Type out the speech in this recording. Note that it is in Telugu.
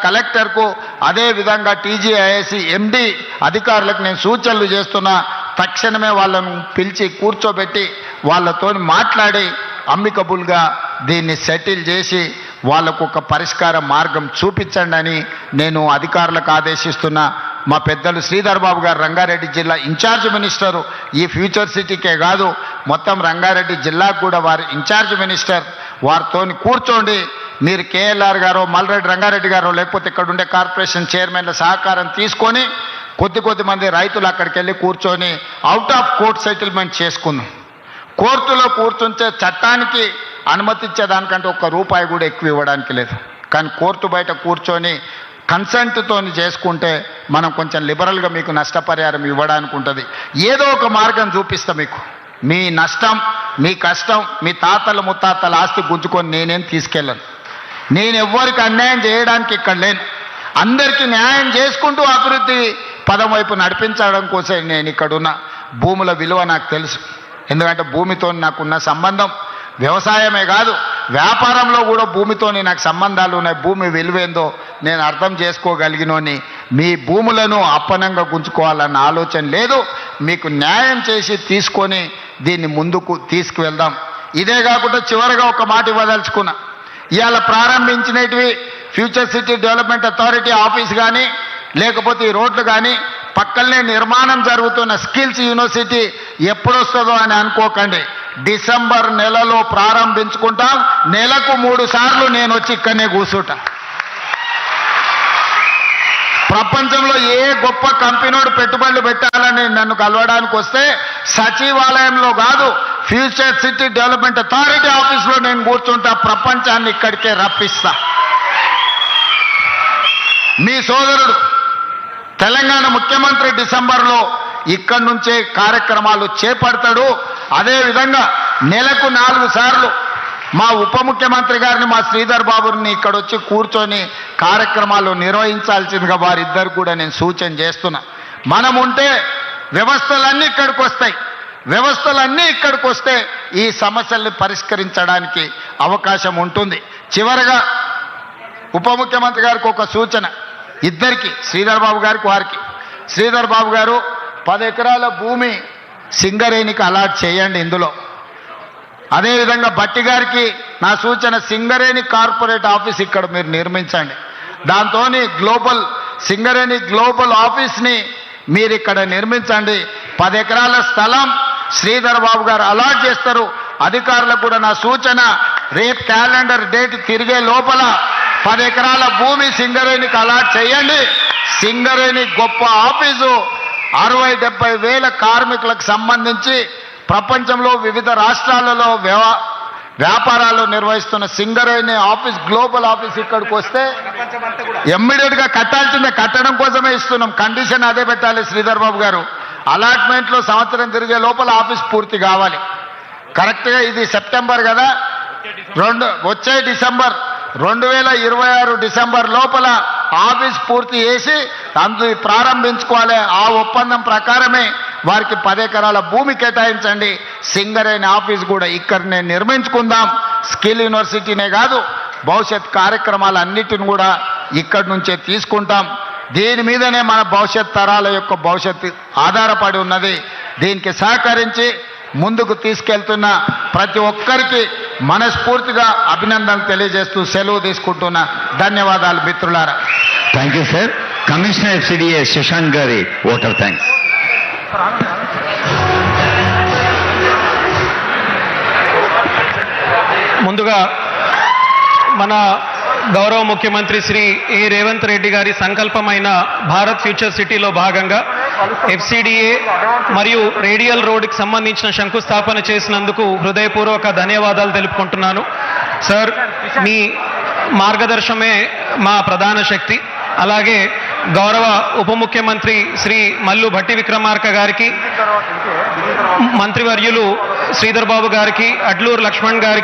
కలెక్టర్కు అదేవిధంగా టీజీఐఎస్సి ఎండి అధికారులకు నేను సూచనలు చేస్తున్నా. తక్షణమే వాళ్ళను పిలిచి కూర్చోబెట్టి వాళ్ళతో మాట్లాడి అమ్మికబుల్గా దీన్ని సెటిల్ చేసి వాళ్ళకు ఒక పరిష్కార మార్గం చూపించండి అని నేను అధికారులకు ఆదేశిస్తున్నా. మా పెద్దలు శ్రీధర్ బాబు గారు రంగారెడ్డి జిల్లా ఇన్ఛార్జ్ మినిస్టరు, ఈ ఫ్యూచర్ సిటీకే కాదు మొత్తం రంగారెడ్డి జిల్లాకు కూడా వారు ఇన్ఛార్జ్ మినిస్టర్. వారితో కూర్చోండి. మీరు కేఎల్ఆర్ గారో మల్రెడ్డి రంగారెడ్డి గారో లేకపోతే ఇక్కడ ఉండే కార్పొరేషన్ చైర్మన్ల సహకారం తీసుకొని కొద్ది మంది రైతులు అక్కడికి వెళ్ళి కూర్చొని అవుట్ ఆఫ్ కోర్ట్ సెటిల్మెంట్ చేసుకుందాం. కోర్టులో కూర్చుంటే చట్టానికి అనుమతించేదానికంటే ₹1 కూడా ఎక్కువ ఇవ్వడానికి లేదు. కానీ కోర్టు బయట కూర్చొని కన్సెంట్తో చేసుకుంటే మనం కొంచెం లిబరల్గా మీకు నష్టపరిహారం ఇవ్వడానికి ఉంటుంది. ఏదో ఒక మార్గం చూపిస్తా మీకు. మీ నష్టం, మీ కష్టం, మీ తాతల ముత్తాతల ఆస్తి గుంజుకొని నేనేం తీసుకెళ్ళను. నేను ఎవ్వరికి అన్యాయం చేయడానికి ఇక్కడ లేను. అందరికీ న్యాయం చేసుకుంటూ అభివృద్ధి పదం వైపు నడిపించడం కోసం నేను ఇక్కడున్న. భూముల విలువ నాకు తెలుసు. ఎందుకంటే భూమితో నాకున్న సంబంధం వ్యవసాయమే కాదు, వ్యాపారంలో కూడా భూమితో నాకు సంబంధాలు ఉన్నాయి. భూమి విలువేందో నేను అర్థం చేసుకోగలిగినోని. మీ భూములను అప్పనంగా గుంజుకోవాలన్న ఆలోచన లేదు. మీకు న్యాయం చేసి తీసుకొని దీన్ని ముందుకు తీసుకువెళ్దాం. ఇదే కాకుండా చివరిగా ఒక మాట ఇవ్వదలుచుకున్నా. ఇవాళ ప్రారంభించినవి future city development authority office కానీ లేకపోతే ఈ రోడ్లు కానీ పక్కనే నిర్మాణం జరుగుతున్న స్కిల్స్ యూనివర్సిటీ ఎప్పుడొస్తుందో అని అనుకోకండి. డిసెంబర్ నెలలో ప్రారంభించుకుంటాం. నెలకు 3 సార్లు నేను వచ్చి ఇక్కడనే కూర్చుంటా. ప్రపంచంలో ఏ గొప్ప కంపెనీడు పెట్టుబడులు పెట్టాలని నన్ను కలవడానికి వస్తే సచివాలయంలో కాదు, ఫ్యూచర్ సిటీ డెవలప్మెంట్ అథారిటీ ఆఫీస్లో నేను కూర్చుంటా. ప్రపంచాన్ని ఇక్కడికే రప్పిస్తా. మీ సోదరుడు తెలంగాణ ముఖ్యమంత్రి డిసెంబర్లో ఇక్కడి నుంచే కార్యక్రమాలు చేపడతాడు. అదేవిధంగా నెలకు 4 సార్లు మా ఉప ముఖ్యమంత్రి గారిని, మా శ్రీధర్ బాబుని ఇక్కడ వచ్చి కూర్చొని కార్యక్రమాలు నిర్వహించాల్సిందిగా వారిద్దరు కూడా నేను సూచన చేస్తున్నా. మనం ఉంటే వ్యవస్థలన్నీ ఇక్కడికి వస్తాయి. వ్యవస్థలన్నీ ఇక్కడికి వస్తే ఈ సమస్యల్ని పరిష్కరించడానికి అవకాశం ఉంటుంది. చివరగా ఉప ముఖ్యమంత్రి గారికి ఒక సూచన, ఇద్దరికి, శ్రీధర్ బాబు గారికి వారికి. శ్రీధర్ బాబు గారు 10 ఎకరాల భూమి సింగరేణికి అలాట్ చేయండి ఇందులో. అదేవిధంగా బట్టి గారికి నా సూచన, సింగరేణి కార్పొరేట్ ఆఫీస్ ఇక్కడ మీరు నిర్మించండి. దాంతో సింగరేణి గ్లోబల్ ఆఫీస్ని మీరు ఇక్కడ నిర్మించండి. 10 ఎకరాల స్థలం శ్రీధర్ బాబు గారు అలాట్ చేస్తారు. అధికారులకు కూడా నా సూచన, రేపు క్యాలెండర్ డేట్ తిరిగే లోపల 10 ఎకరాల భూమి సింగరేణికి అలాట్ చేయండి. సింగరేణి గొప్ప ఆఫీసు 60-70 వేల కార్మికులకు సంబంధించి ప్రపంచంలో వివిధ రాష్ట్రాలలో వ్యాపారాలు నిర్వహిస్తున్న సింగరేణి ఆఫీస్, గ్లోబల్ ఆఫీస్ ఇక్కడికి వస్తే ఇమ్మీడియట్గా కట్టాల్సిందే. కట్టడం కోసమే ఇస్తున్నాం. కండిషన్ అదే పెట్టాలి శ్రీధర్ బాబు గారు. అలాట్మెంట్లో సంవత్సరం తిరిగే లోపల ఆఫీస్ పూర్తి కావాలి. కరెక్ట్గా ఇది సెప్టెంబర్ కదా, వచ్చే డిసెంబర్ 2026 డిసెంబర్ లోపల ఆఫీస్ పూర్తి చేసి ప్రారంభించుకోవాలి. ఆ ఒప్పందం ప్రకారమే వారికి 10 ఎకరాల భూమి కేటాయించండి. సింగరేణి ఆఫీస్ కూడా ఇక్కడనే నిర్మించుకుందాం. స్కిల్ యూనివర్సిటీనే కాదు, భవిష్యత్ కార్యక్రమాలన్నిటిని కూడా ఇక్కడి నుంచే తీసుకుంటాం. దీని మీదనే మన భవిష్యత్ తరాల యొక్క భవిష్యత్తు ఆధారపడి ఉన్నది. దీనికి సహకరించి ముందుకు తీసుకెళ్తున్న ప్రతి ఒక్కరికి మనస్ఫూర్తిగా అభినందనలు తెలియజేస్తూ సెలవు తీసుకుంటున్నా. ధన్యవాదాలు మిత్రులారా. Thank you sir. Commissioner FCDA Shashank గారి ఓటర్ థ్యాంక్స్. ముందుగా మన గౌరవ ముఖ్యమంత్రి శ్రీ రేవంత్ రెడ్డి గారి సంకల్పమైన భారత్ ఫ్యూచర్ సిటీలో భాగంగా FCDA మరియు రేడియల్ రోడ్డుకి సంబంధించిన శంకుస్థాపన చేసినందుకు హృదయపూర్వక ధన్యవాదాలు తెలుపుకుంటున్నాను. సార్, మీ మార్గదర్శనమే మా ప్రధాన శక్తి. అలాగే గౌరవ ఉప ముఖ్యమంత్రి శ్రీ మల్లు భట్టి విక్రమార్క గారికి, మంత్రివర్యులు శ్రీధర్ బాబు గారికి, అడ్లూరు లక్ష్మణ్ గారికి